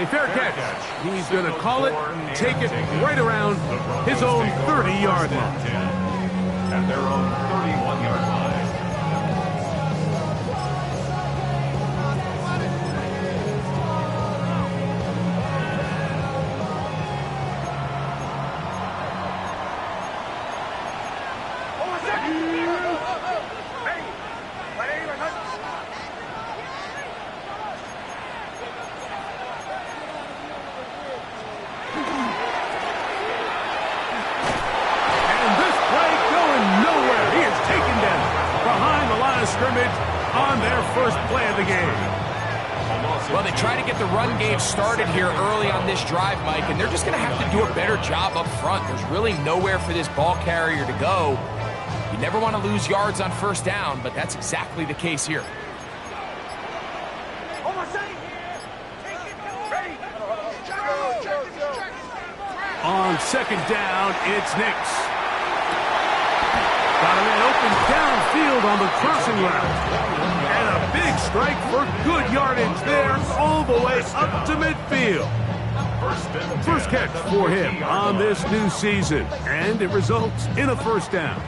A fair catch. He's going to call it and take it right around his own 30-yard line. At their own 31-yard line. On their first play of the game. Well, they try to get the run game started here early on this drive, Mike, and they're just going to have to do a better job up front. There's really nowhere for this ball carrier to go. You never want to lose yards on first down, but that's exactly the case here. On second down, it's Nix. Got a man open downfield on the crossing route. And a big strike for good yardage there all the way up to midfield. First catch for him on this new season. And it results in a first down.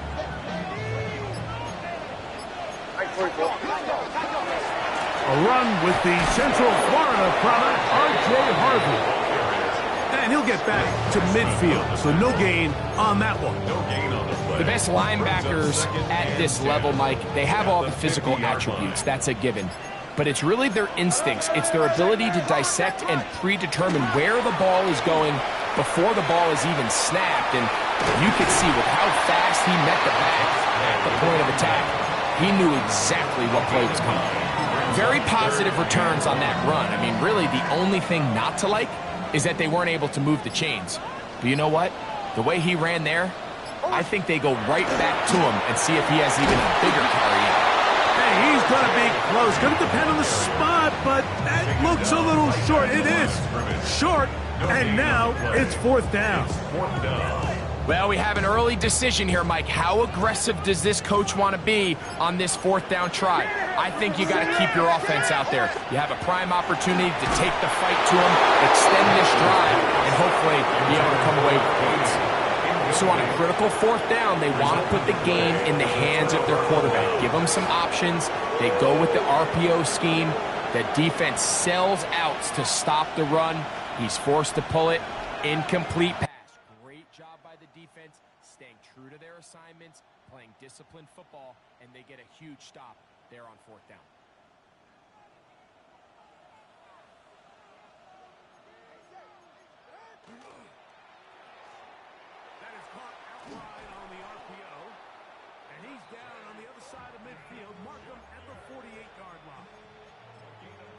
A run with the Central Florida product, R.J. Harvey. And he'll get back to midfield, so no gain on that one. The best linebackers at this level, Mike, they have all the physical attributes. That's a given. But it's really their instincts. It's their ability to dissect and predetermine where the ball is going before the ball is even snapped. And you could see with how fast he met the back at the point of attack, he knew exactly what play was coming. Very positive returns on that run. I mean, really, the only thing not to like is that they weren't able to move the chains. But you know what? The way he ran there, I think they go right back to him and see if he has even a bigger carry in. Hey, he's going to be close. Going to depend on the spot, but that looks a little short. It is short, and now it's fourth down. Well, we have an early decision here, Mike. How aggressive does this coach want to be on this fourth down try? I think you got to keep your offense out there. You have a prime opportunity to take the fight to him, extend this drive, and hopefully be able to come away with points. So on a critical fourth down, they want to put the game in the hands of their quarterback. Give them some options. They go with the RPO scheme. The defense sells outs to stop the run. He's forced to pull it. Incomplete pass. Great job by the defense, staying true to their assignments, playing disciplined football, and they get a huge stop there on fourth down. That is caught out wide on the RPO. And he's down on the other side of midfield. Mark him at the 48-yard line.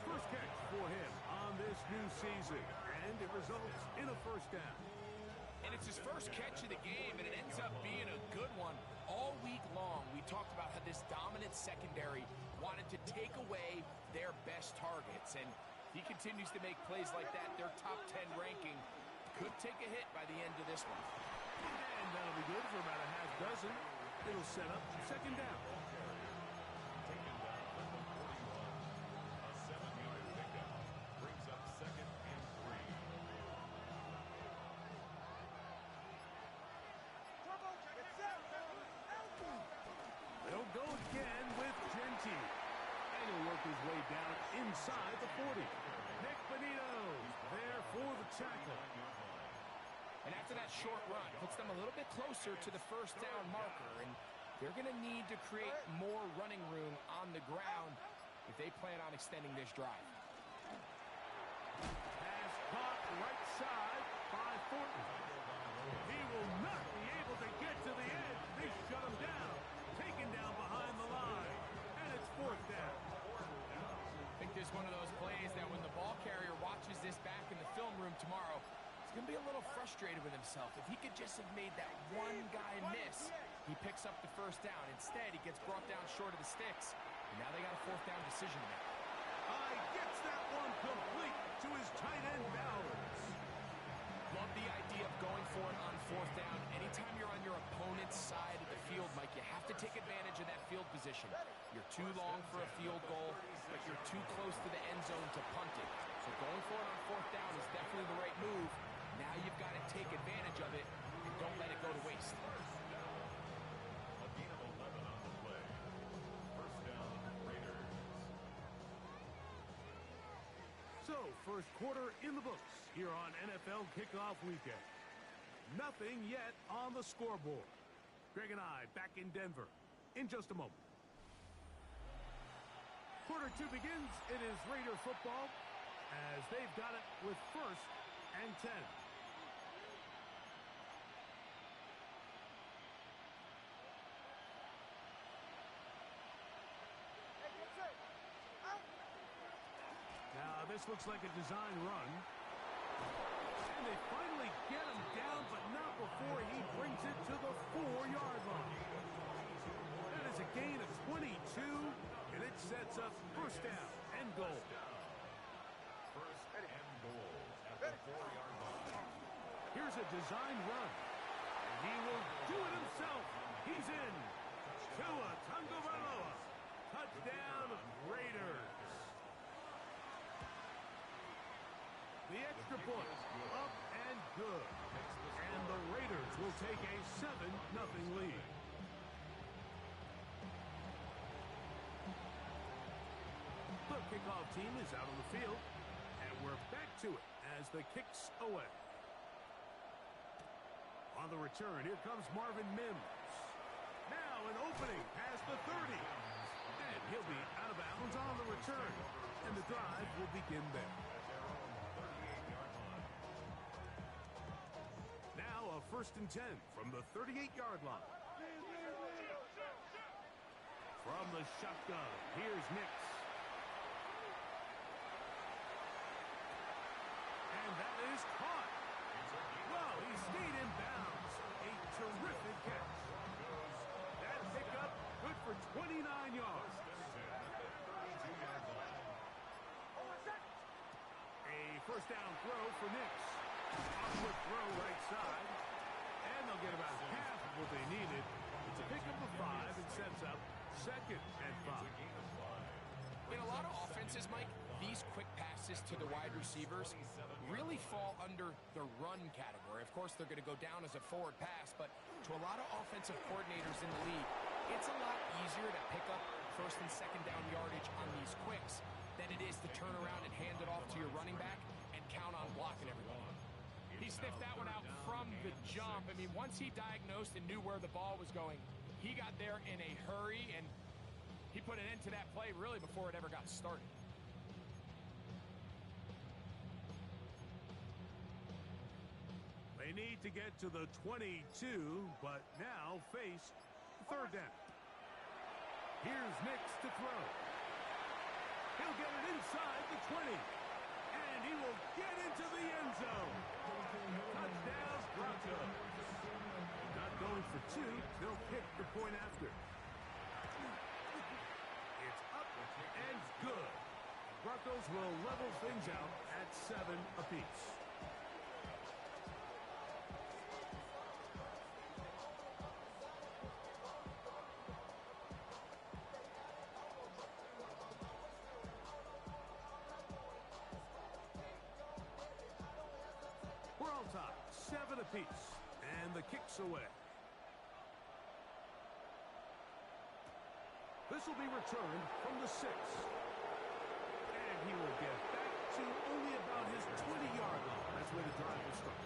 First catch for him on this new season. And it results in a first down. And it's his first catch of the game, and it ends up being a good one. All week long, we talked about how this dominant secondary wanted to take away their best targets. And he continues to make plays like that. Their top 10 ranking could take a hit by the end of this one. And that'll be good for about a half dozen. It'll set up second down. They'll go again with Genty. And he'll work his way down inside the 40. Nick Benito there for the tackle. And after that short run, puts them a little bit closer to the first down marker. And they're going to need to create more running room on the ground if they plan on extending this drive. Pass caught right side by Thornton. He will not be able to get to the edge. They shut him down. Taken down behind the line. And it's fourth down. I think this is one of those plays that when the ball carrier watches this back in the film room tomorrow, he's going to be a little frustrated with himself. If he could just have made that one guy miss, he picks up the first down. Instead, he gets brought down short of the sticks. And now they got a fourth down decision to make. Gets that one complete to his tight end Bowers. Love the idea of going for it on fourth down. Anytime you're on your opponent's side of the field, Mike, you have to take advantage of that field position. You're too long for a field goal, but you're too close to the end zone to punt it. So going for it on 4th down is definitely the right move. Now you've got to take advantage of it and don't let it go to waste. A gain of 11 on the play. First down, Raiders. So, first quarter in the books here on NFL Kickoff Weekend. Nothing yet on the scoreboard. Greg and I back in Denver in just a moment. Quarter 2 begins. It is Raider football as they've got it with 1st and 10. Now, this looks like a design run. And they finally get him down, but not before he brings it to the 4-yard line. That is a gain of 22, and it sets up first down and goal. First and goal at the 4-yard line. Here's a design run. And he will do it himself. He's in. Tua Tagovailoa. Touchdown, Raiders. The extra point, up and good. And the Raiders will take a 7-0 lead. The kickoff team is out on the field, and we're back to it as the kick's away. On the return, here comes Marvin Mims. Now an opening past the 30. And he'll be out of bounds on the return, and the drive will begin there. Now a 1st and 10 from the 38-yard line. From the shotgun, here's Nix. And that is caught. Well, he stayed in bounds. A terrific catch. That pickup good for 29 yards. A first down throw for Nix. Upward throw right side. And they'll get about half of what they needed. It's a pickup of 5 and sets up 2nd and 5. In a lot of offenses, Mike, these quick passes to the wide receivers really fall under the run category. Of course, they're going to go down as a forward pass, but to a lot of offensive coordinators in the league, it's a lot easier to pick up 1st and 2nd down yardage on these quicks than it is to turn around and hand it off to your running back and count on blocking everyone. He sniffed that one out from the jump. I mean, once he diagnosed and knew where the ball was going, he got there in a hurry, and he put an end to that play really before it ever got started. They need to get to the 22, but now face 3rd down. Here's Nix to throw. He'll get it inside the 20. And he will get into the end zone. Touchdown, Broncos. Not going for 2. They'll kick the point after. It's up and good. Broncos will level things out at 7 apiece. We're on top, 7 apiece, and the kick's away. This will be returned from the 6. And he will get back to only about his 20-yard line. That's where the drive will start.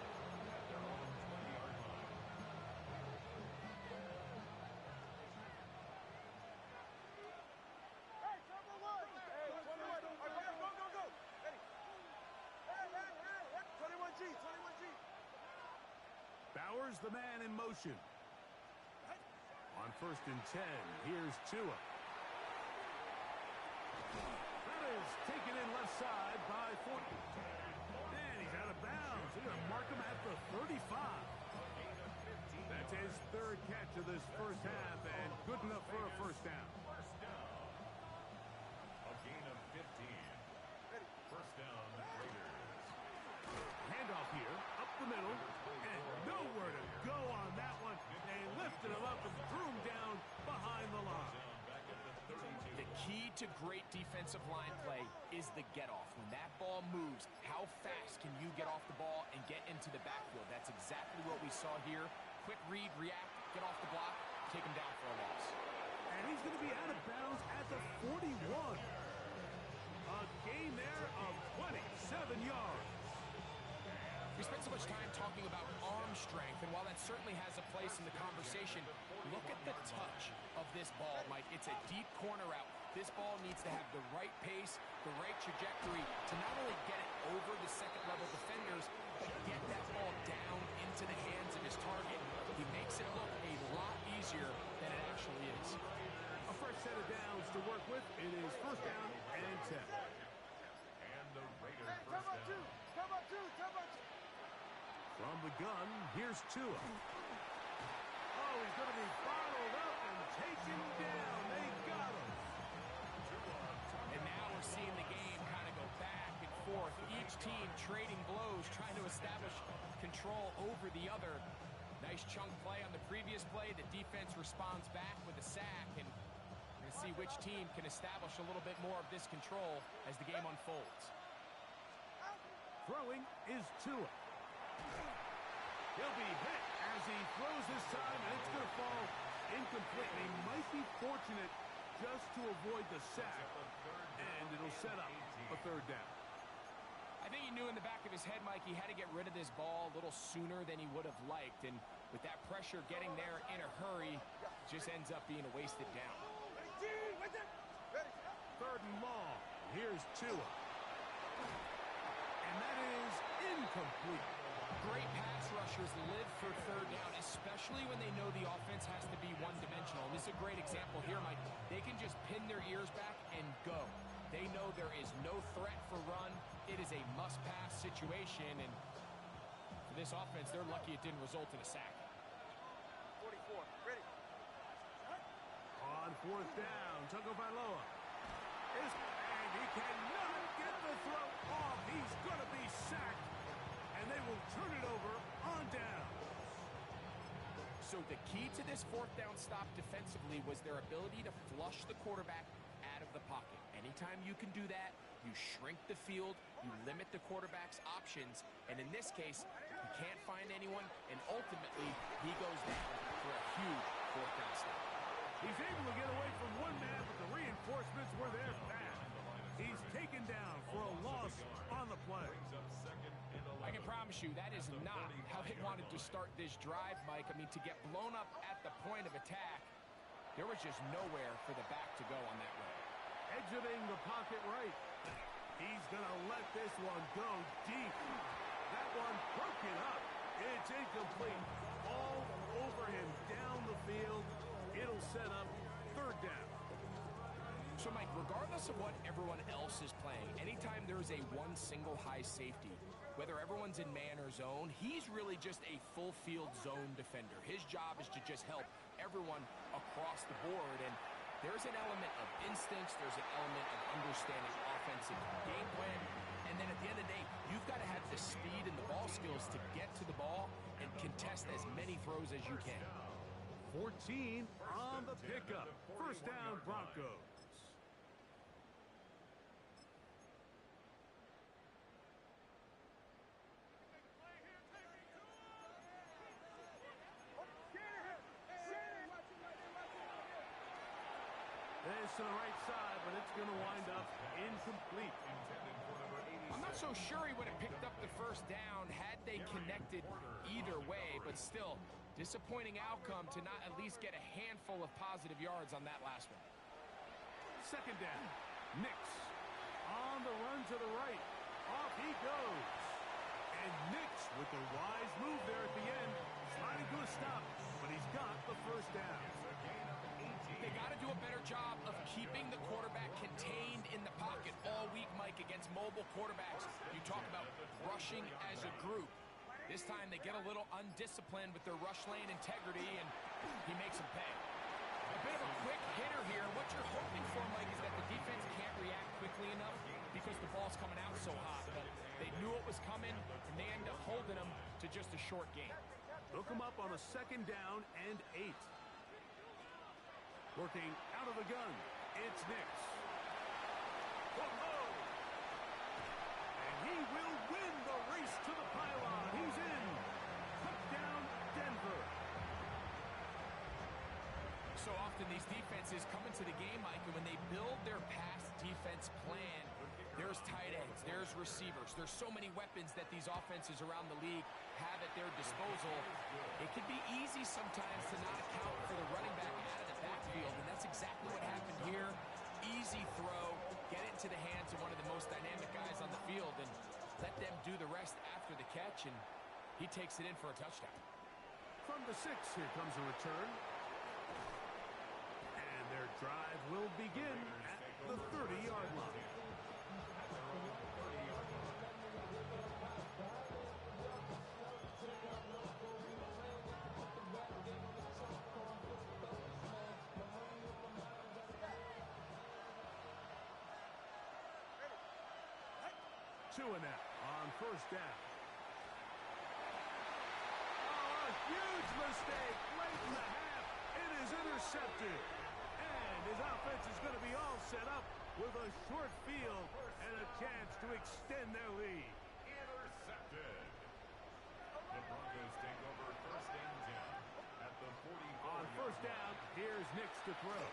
Hey, number 1! Hey, 21! All right, go! Ready? Hey! 21G! Bowers, the man in motion. On 1st and 10, here's Tua. That is taken in left side by 40. And he's out of bounds. They're going to mark him at the 35. That's his 3rd catch of this first half, and good enough for a first down. A gain of 15. First down, Raiders. Handoff here, up the middle, and nowhere to go on that one. They lifted him up and threw him down behind the line. The key to great defensive line play is the get-off. When that ball moves, how fast can you get off the ball and get into the backfield? That's exactly what we saw here. Quick read, react, get off the block, take him down for a loss. And he's going to be out of bounds at the 41. A gain there of 27 yards. We spent so much time talking about arm strength, and while that certainly has a place in the conversation, look at the touch of this ball, Mike. It's a deep corner route. This ball needs to have the right pace, the right trajectory to not only get it over the second-level defenders, but get that ball down into the hands of his target. He makes it look a lot easier than it actually is. A fresh set of downs to work with. It is first down and 10. And the Raiders Hey, first come on, down. come on, come on. From the gun, here's Tua. Oh, he's going to be followed up and taken down. They got him. And now we're seeing the game kind of go back and forth. Each team trading blows, trying to establish control over the other. Nice chunk play on the previous play. The defense responds back with a sack, and we're going to see which team can establish a little bit more of this control as the game unfolds. Throwing is Tua. He'll be hit as he throws this time, and it's going to fall incomplete. They might be fortunate just to avoid the sack, and it'll set up a third down. I think he knew in the back of his head, Mike, he had to get rid of this ball a little sooner than he would have liked, and with that pressure getting there in a hurry, just ends up being a wasted down. Third and long. Here's Tua. And that is incomplete. Great pass rushers live for third down, especially when they know the offense has to be one-dimensional. And this is a great example here, Mike. They can just pin their ears back and go. They know there is no threat for run. It is a must-pass situation, and for this offense, they're lucky it didn't result in a sack. 44, ready. On fourth down, Tagovailoa. And he cannot get the throw off. He's going to be sacked. And they will turn it over on down. So the key to this fourth down stop defensively was their ability to flush the quarterback out of the pocket. Anytime you can do that, you shrink the field, you limit the quarterback's options, and in this case, he can't find anyone, and ultimately, he goes down for a huge fourth down stop. He's able to get away from one man, but the reinforcements were there fast. He's taken down for a loss on the play. I can promise you that is not how they wanted to start this drive, Mike. I mean, to get blown up at the point of attack, there was just nowhere for the back to go on that run. Exiting the pocket right. He's going to let this one go deep. That one broken up. It's incomplete. All over him down the field. It'll set up third down. So, Mike, regardless of what everyone else is playing, anytime there's a one single high safety, whether everyone's in man or zone, he's really just a full field zone defender. His job is to just help everyone across the board, and there's an element of instincts, there's an element of understanding offensive game plan, and then at the end of the day, you've got to have the speed and the ball skills to get to the ball and contest as many throws as you can. 14 on the pickup. First down, Broncos. This to the right side, but it's going to wind up incomplete. I'm not so sure he would have picked up the first down had they connected either way, but still, disappointing outcome to not at least get a handful of positive yards on that last one. Second down, Nix on the run to the right. Off he goes. And Nix with the wise move there at the end, sliding to a stop, but he's got the first down. They got to do a better job of keeping the quarterback contained in the pocket all week, Mike, against mobile quarterbacks. You talk about rushing as a group. This time they get a little undisciplined with their rush lane integrity, and he makes them pay. A bit of a quick hitter here. What you're hoping for, Mike, is that the defense can't react quickly enough because the ball's coming out so hot. But they knew it was coming, and they end up holding them to just a short game. Hook him up on a second down and 8. Working out of the gun, it's Nix. Whoa! And he will win the race to the pylon. He's in. Touchdown, Denver. So often these defenses come into the game, Mike, and when they build their pass defense plan, there's tight ends, there's receivers, there's so many weapons that these offenses around the league have at their disposal. It can be easy sometimes to not account for the running back out of the backfield, and that's exactly what happened here. Easy throw, get it into the hands of one of the most dynamic guys on the field, and let them do the rest after the catch, and he takes it in for a touchdown. From the 6, here comes a return. And their drive will begin at the 30-yard line. Two and out on first down. Oh, a huge mistake late in the half. It is intercepted. And his offense is going to be all set up with a short field and a chance to extend their lead. Intercepted. The Broncos take over first and 10 at the 44. On first down, here's Nix to throw.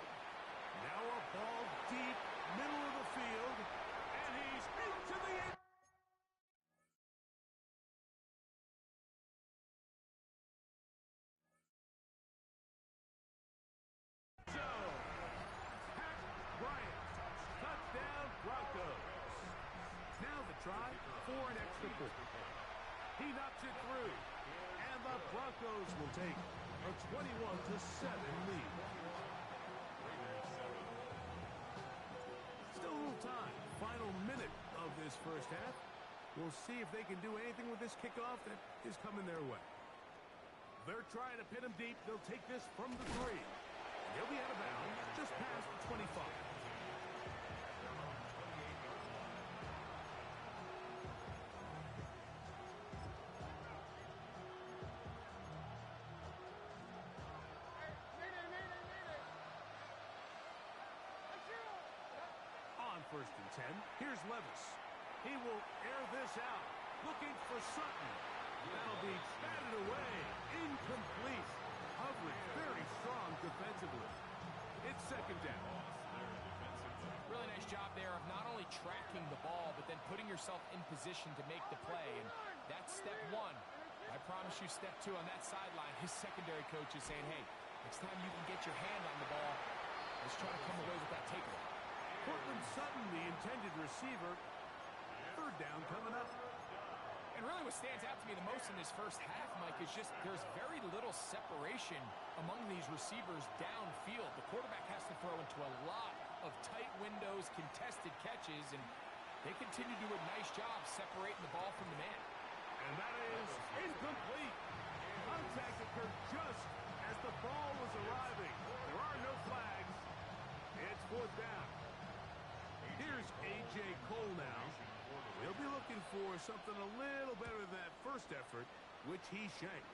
Now a ball deep, middle of the field, and he's into the end. Touchdown, Broncos. Now the try for an extra point. He knocks it through, and the Broncos will take a 21-7 lead. Still a little time. Final minute of this first half. We'll see if they can do anything with this kickoff that is coming their way. They're trying to pin him deep. They'll take this from the 3. He'll be out of bounds just past the 25. On first and 10, here's Levis. He will air this out, looking for Sutton. That'll be batted away, incomplete. Coverage very strong defensively. It's second down. Really nice job there of not only tracking the ball, but then putting yourself in position to make the play. And that's step 1. I promise you step 2 on that sideline. His secondary coach is saying, hey, next time you can get your hand on the ball, let's try to come away with that takeaway. Cortland Sutton, the intended receiver. Third down coming up. And really what stands out to me the most in this first half, Mike, is just there's very little separation among these receivers downfield. The quarterback has to throw into a lot of tight windows, contested catches, and they continue to do a nice job separating the ball from the man. And that is incomplete. Contact occurred just as the ball was arriving. There are no flags. It's fourth down. Here's A.J. Cole now. He'll be looking for something a little better than that first effort, which he shanked.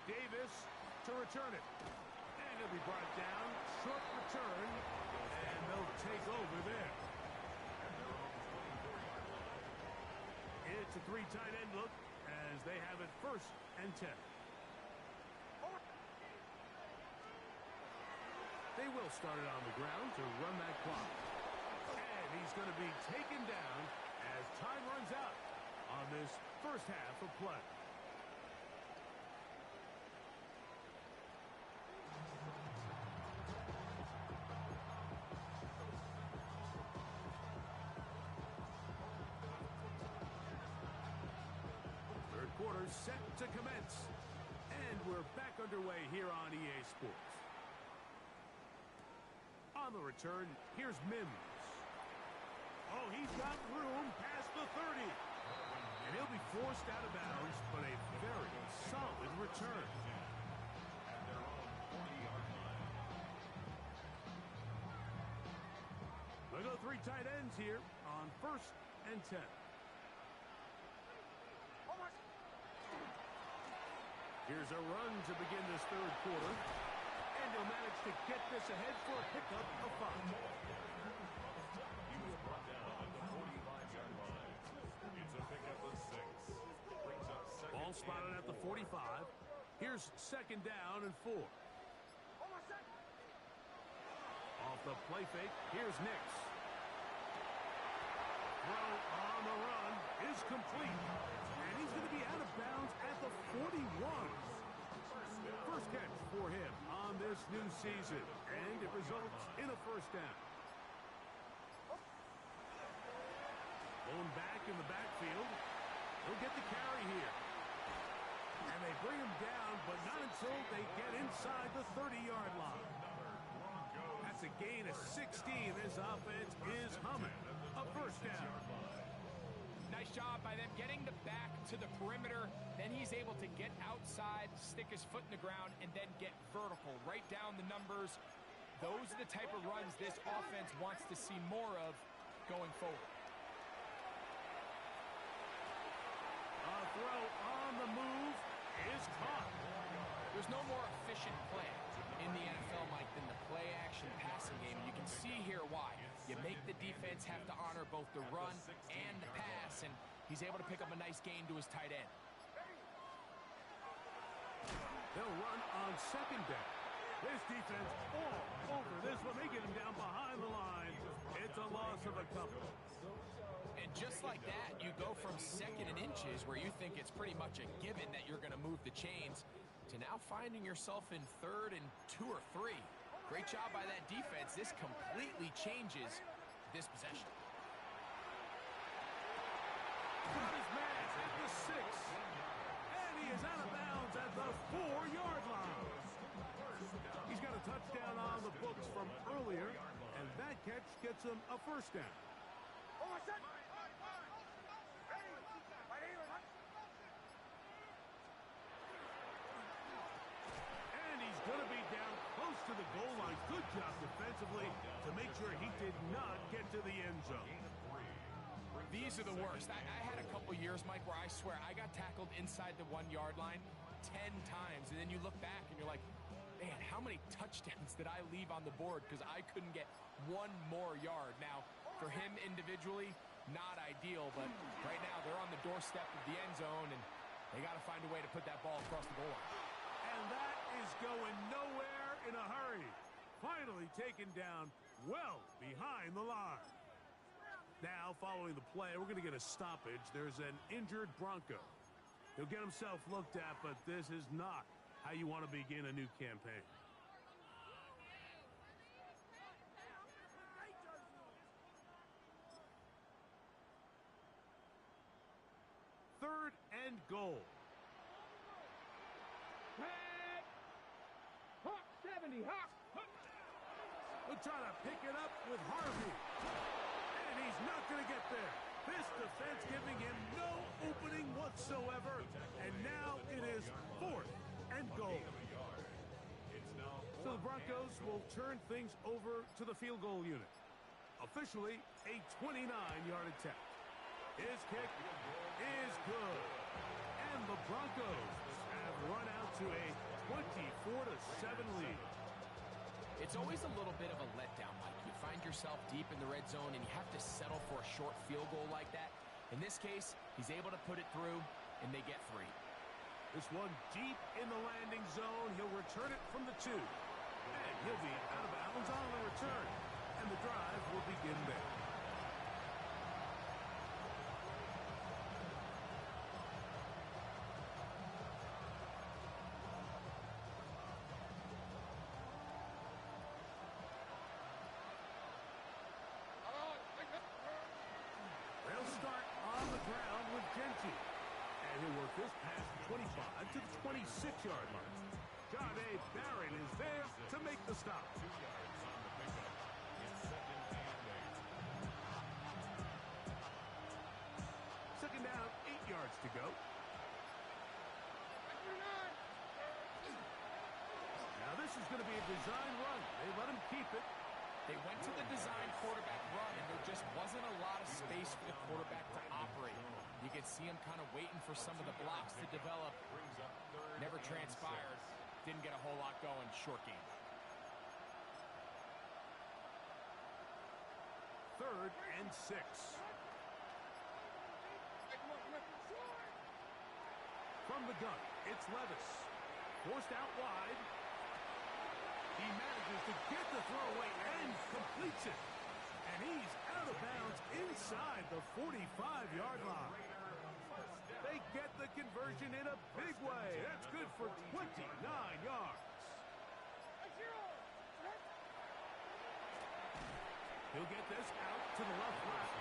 Davis to return it. And he'll be brought down. Short return. And they'll take over there. It's a 3 tight end look as they have it first and 10. They will start it on the ground to run that clock. And he's going to be taken down as time runs out on this first half of play. Third quarter set to commence. And we're back underway here on EA Sports. On the return, here's Mims. Oh, he's got room past the 30. And he'll be forced out of bounds, but a very solid return. They'll go 3 tight ends here on first and 10. Here's a run to begin this third quarter. And they'll manage to get this ahead for a pickup of 5. He was brought down at the 45-yard line. It's a pickup of 6. Brings up second. Ball spotted at the 45. Here's second down and 4. Off the play fake, here's Nix. Throw on the run is complete. And he's going to be out of bounds at the 41. First catch for him on this new season. And it results in a first down. Going back in the backfield. He'll get the carry here. And they bring him down, but not until they get inside the 30-yard line. That's a gain of 16. This offense is humming. A first down. Nice job by them getting the back to the perimeter. Then he's able to get outside, stick his foot in the ground, and then get vertical. Right down the numbers. Those are the type of runs this offense wants to see more of going forward. A throw on the move is caught. There's no more efficient play in the NFL, Mike, than the play-action passing game. You can see here why. You make the defense have to honor both the run and the pass, and he's able to pick up a nice gain to his tight end. They'll run on second down. This defense all over this one. They get him down behind the line. It's a loss of a couple. And just like that, you go from second and inches, where you think it's pretty much a given that you're going to move the chains, to now finding yourself in 3rd and 2 or 3. Great job by that defense. This completely changes this possession. Got his man at the 6. And he is out of bounds at the 4-yard line. He's got a touchdown on the books from earlier, and that catch gets him a first down. And he's going to be down close to the goal line. Good job defensively to make sure he did not get to the end zone. These are the worst. I had a couple years, Mike, where I swear I got tackled inside the 1-yard line 10 times, and then you look back and you're like, man, how many touchdowns did I leave on the board because I couldn't get one more yard? Now, for him individually, not ideal, but right now they're on the doorstep of the end zone, and they got to find a way to put that ball across the goal line. And that is going nowhere in a hurry. Finally taken down well behind the line. Now, following the play, we're going to get a stoppage. There's an injured Bronco. He'll get himself looked at, but this is not how you want to begin a new campaign. Third and goal. Hey! Hawk 70, Hawk! We'll try to pick it up with Harvey. And he's not going to get there. This defense giving him no opening whatsoever. And now it is 4th and goal. So the Broncos will turn things over to the field goal unit. Officially a 29-yard attempt. His kick is good. And the Broncos have run out to a 24-7 lead. It's always a little bit of a letdown, Mike. You find yourself deep in the red zone and you have to settle for a short field goal like that. In this case, he's able to put it through, and they get 3. This one deep in the landing zone. He'll return it from the 2. And he'll be out of bounds on the return. And the drive will begin there. They'll start on the ground with Genty. And he'll work this past the 25 to the 26-yard line. John A. Barrett is there to make the stop. 2 yards on the pickup. It's 2nd and 8. Second down, 8 yards to go. Now this is going to be a design run. They let him keep it. They went to the design quarterback run, and there just wasn't a lot of space for the quarterback to operate. You could see him kind of waiting for some of the blocks to develop. Never transpired. Didn't get a whole lot going. Short game. 3rd and 6. From the gun, it's Levis. Forced out wide. He manages to get the throwaway and completes it. And he's out of bounds inside the 45-yard line. They get the conversion in a big way. That's good for 29 yards. He'll get this out to the left flank.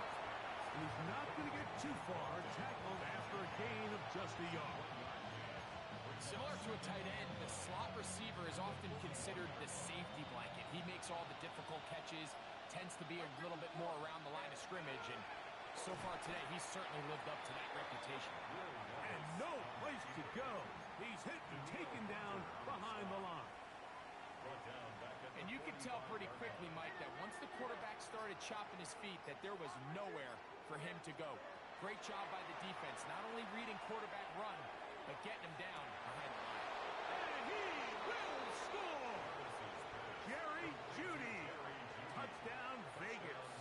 And he's not going to get too far, tackled after a gain of just a yard. Similar to a tight end, the slot receiver is often considered the safety blanket. He makes all the difficult catches, tends to be a little bit more around the line of scrimmage, and so far today, he's certainly lived up to that reputation. And no place to go. He's hit and taken down behind the line. And you could tell pretty quickly, Mike, that once the quarterback started chopping his feet, that there was nowhere for him to go. Great job by the defense, not only reading quarterback run, but getting him down behind the line. And he will score! Jerry Jeudy. Touchdown, Vegas.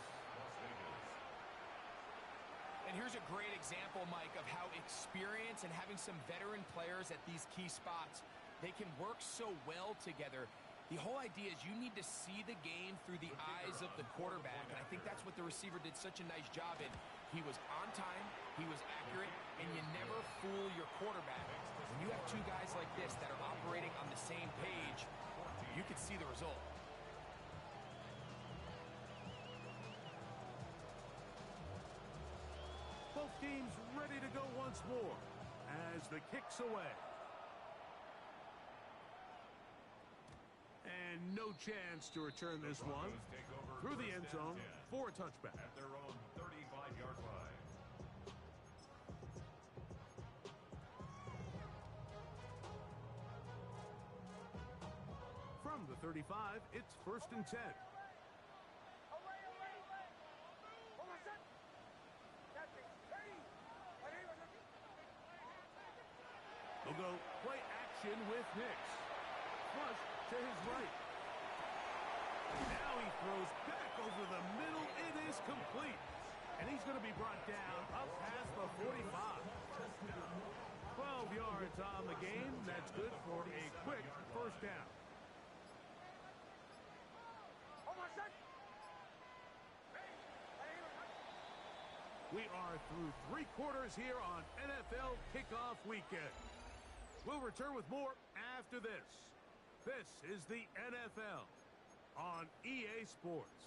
And here's a great example, Mike, of how experience and having some veteran players at these key spots, they can work so well together. The whole idea is you need to see the game through the eyes of the quarterback, and I think that's what the receiver did such a nice job in. He was on time, he was accurate, and you never fool your quarterback. When you have two guys like this that are operating on the same page, you can see the result. Both teams ready to go once more as the kick's away. And no chance to return this one through the end zone for a touchback. At their own 35-yard line. From the 35, it's 1st and 10. They'll go play action with Nix. Flush to his right. Now he throws back over the middle. It is complete. And he's going to be brought down up past the 45. 12 yards on the game. That's good for a quick 1st down. We are through 3 quarters here on NFL Kickoff Weekend. We'll return with more after this. This is the NFL on EA Sports.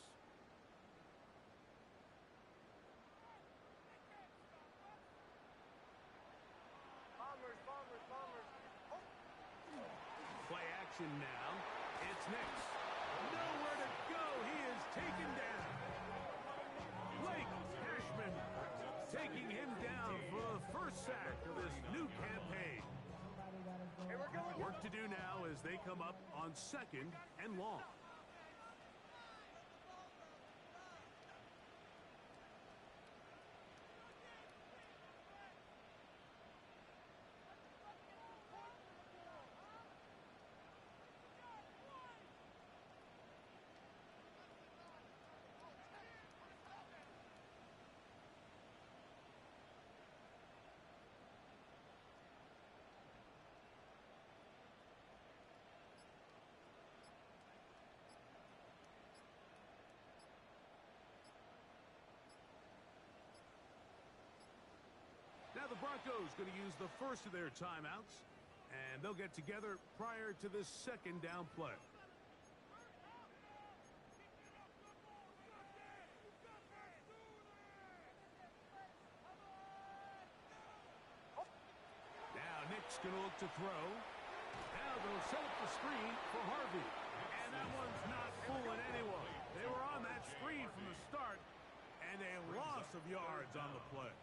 Bombers. Oh. Play action now. It's Nix. Nowhere to go. He is taken down. Blake Cashman taking him down for the first sack of this new campaign. Work to do now as they come up on 2nd and long. Now the Broncos going to use the first of their timeouts, and they'll get together prior to this 2nd down play. Now Nick's going to look to throw. Now they'll set up the screen for Harvey. And that one's not fooling anyone. They were on that screen from the start, and a loss of yards on the play.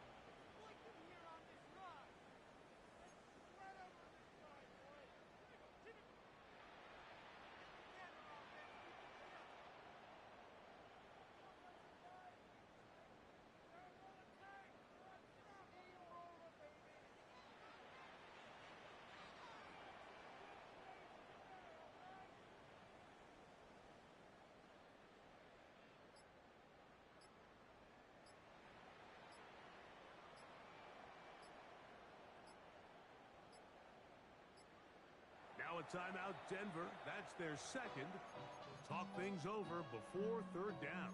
timeout, Denver. That's their second. Talk things over before third down.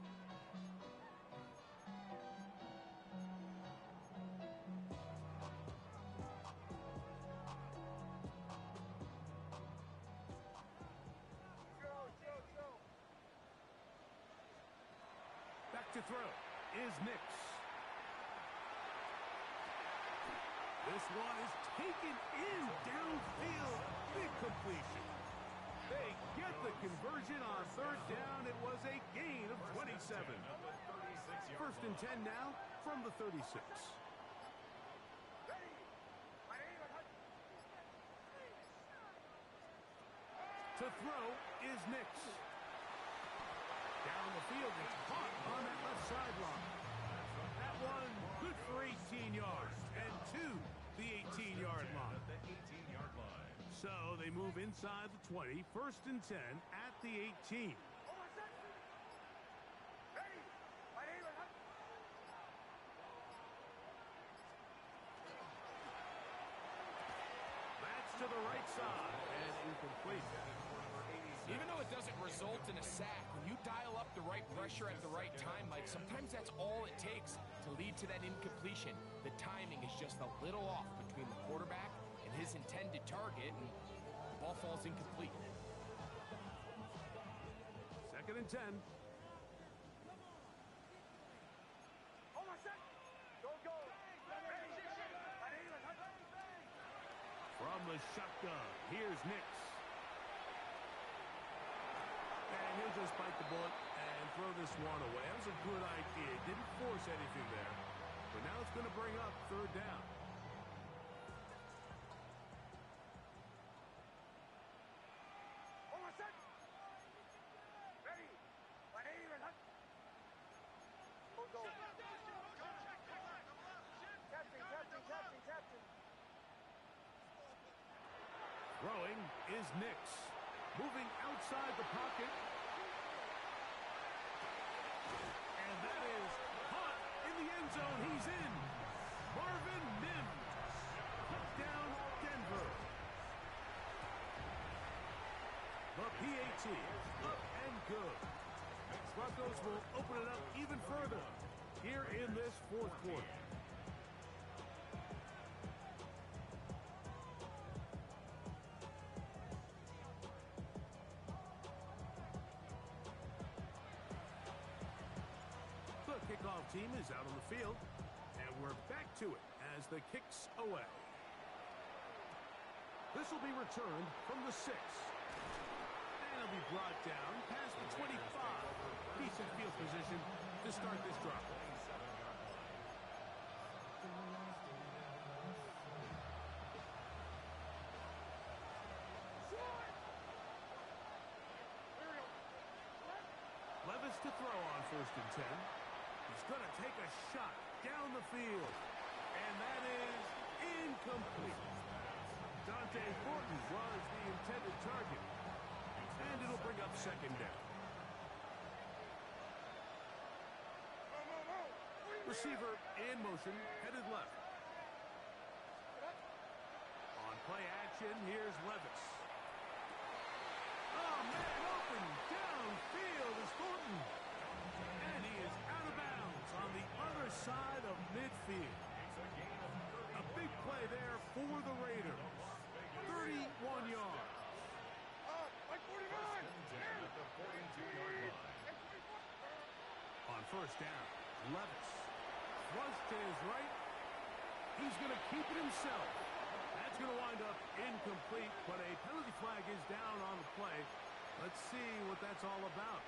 Back to throw is Nix. This one is taken in downfield. Big completion. They get the conversion on third down. It was a gain of 27. First and 10 now from the 36. To throw is Nix. Down the field, it's caught on that left sideline. That one good for 18 yards and to the 18-yard line. So they move inside the 20, first and 10 at the 18. That's to the right side and incomplete. Even though it doesn't result in a sack, when you dial up the right pressure at the right time, Mike, sometimes that's all it takes to lead to that incompletion. The timing is just a little off between the quarterback and his intended target, and the ball falls incomplete. Second and 10. From the shotgun, here's Nix. And he'll just bite the bullet and throw this one away. That was a good idea. Didn't force anything there. But now it's going to bring up third down. Throwing is Nix. Moving outside the pocket. And that is caught in the end zone. He's in. Marvin Mims. Touchdown, Denver. The PAT up and good. Broncos will open it up even further here in this fourth quarter. The kickoff team is out on the field, and we're back to it as the kick's away. This will be returned from the 6. And it'll be brought down past the 25. Decent field position to start this drive. Levis to throw on first and 10. He's going to take a shot down the field. And that is incomplete. Dante Thornton was the intended target. And it'll bring up second down. Receiver in motion, headed left. On play action, here's Levis. Oh, man, open downfield is Thornton. And he is out of bounds on the other side of midfield. A big play there for the Raiders. 31 yards. Like 49! On first down, Levis. Flush to his right. He's going to keep it himself. That's going to wind up incomplete, but a penalty flag is down on the play. Let's see what that's all about.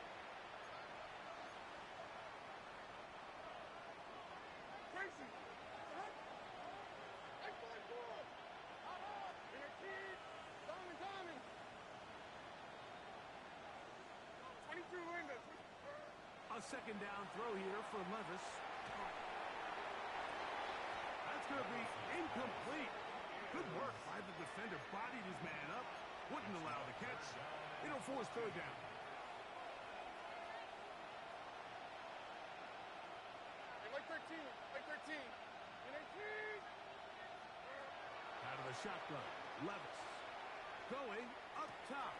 Crazy! Like 44! In a kid! Diamond! 22 windows! A second down throw here for Levis. That's going to be incomplete. Good work by the defender. Bodied his man up. Wouldn't allow the catch. It'll force third down. Like 13! Like 13! In a kid! Out of the shotgun. Levis. Going. up top.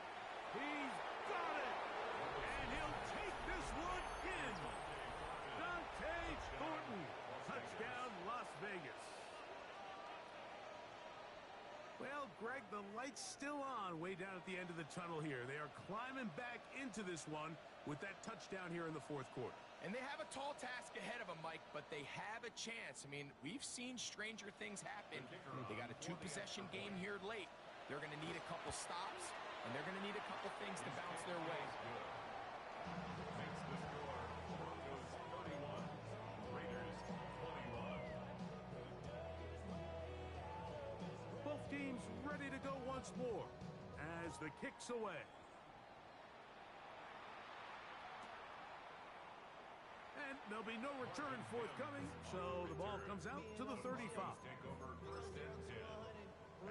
He's got it. And he'll take this one in. Dante Thornton. Touchdown, Las Vegas. Well, Greg, the light's still on way down at the end of the tunnel here. They are climbing back into this one with that touchdown here in the fourth quarter. And they have a tall task ahead of them, Mike, but they have a chance. I mean, we've seen stranger things happen. They got a two-possession game here late. They're going to need a couple stops, and they're going to need a couple things to bounce their way. Makes the score. Broncos 31, Raiders 21. Both teams ready to go once more as the kick's away. And there'll be no return forthcoming, so the ball comes out to the 35. Take over first and 10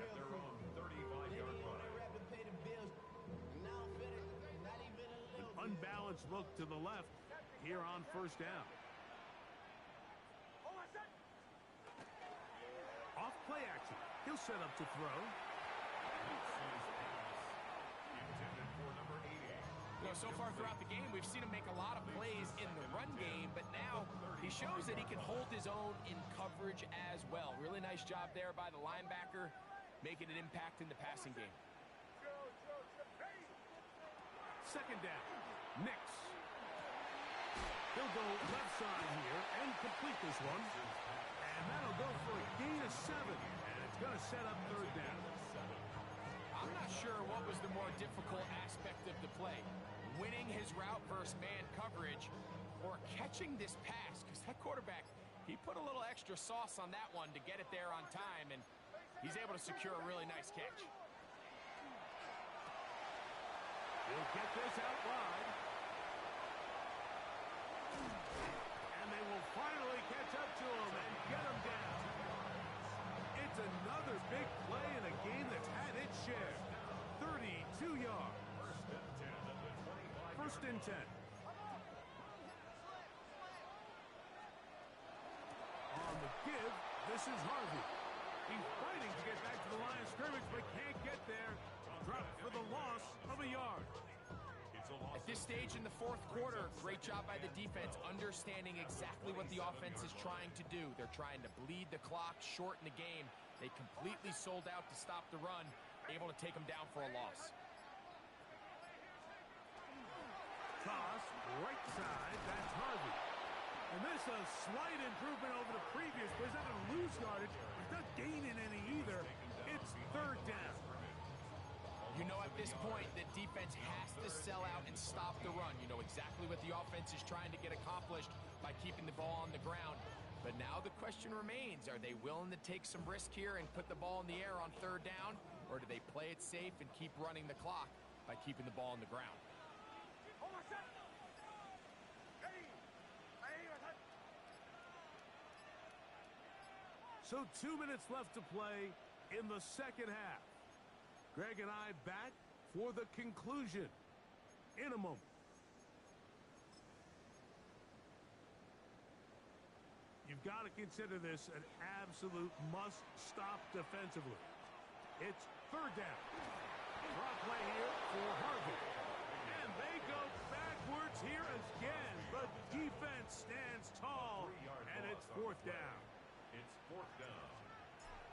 at their own 35-yard line. An unbalanced look to the left here on first down. Off play action. He'll set up to throw. Intended for number 80. You know, so far throughout the game, we've seen him make a lot of plays in the run game, but now he shows that he can hold his own in coverage as well. Really nice job there by the linebacker, making an impact in the passing game. Second down. Nix. He'll go left side here and complete this one. And that'll go for a gain of 7. And it's going to set up third down. I'm not sure what was the more difficult aspect of the play. Winning his route versus man coverage or catching this pass, because that quarterback, he put a little extra sauce on that one to get it there on time, and he's able to secure a really nice catch. He'll get this out wide. And they will finally catch up to him and get him down. It's another big play in a game that's had its share. 32 yards. First and 10. On the give, this is Harvey. He's fighting to get back to the line of scrimmage, but can't get there. Dropped for the loss of a yard. At this stage in the fourth quarter, great job by the defense understanding exactly what the offense is trying to do. They're trying to bleed the clock, shorten the game. They completely sold out to stop the run, able to take them down for a loss. Toss, right side, that's Harvey. And this a slight improvement over the previous play. He's not going to lose yardage. He's not gaining any either. It's third down. You know, at this point, the defense has to sell out and stop the run. You know exactly what the offense is trying to get accomplished by keeping the ball on the ground. But now the question remains, are they willing to take some risk here and put the ball in the air on third down? Or do they play it safe and keep running the clock by keeping the ball on the ground? So 2 minutes left to play in the second half. Greg and I back for the conclusion in a moment. You've got to consider this an absolute must-stop defensively. It's third down. Draw play here for Harvey. And they go backwards here again. The defense stands tall, and it's fourth down. It's fourth down.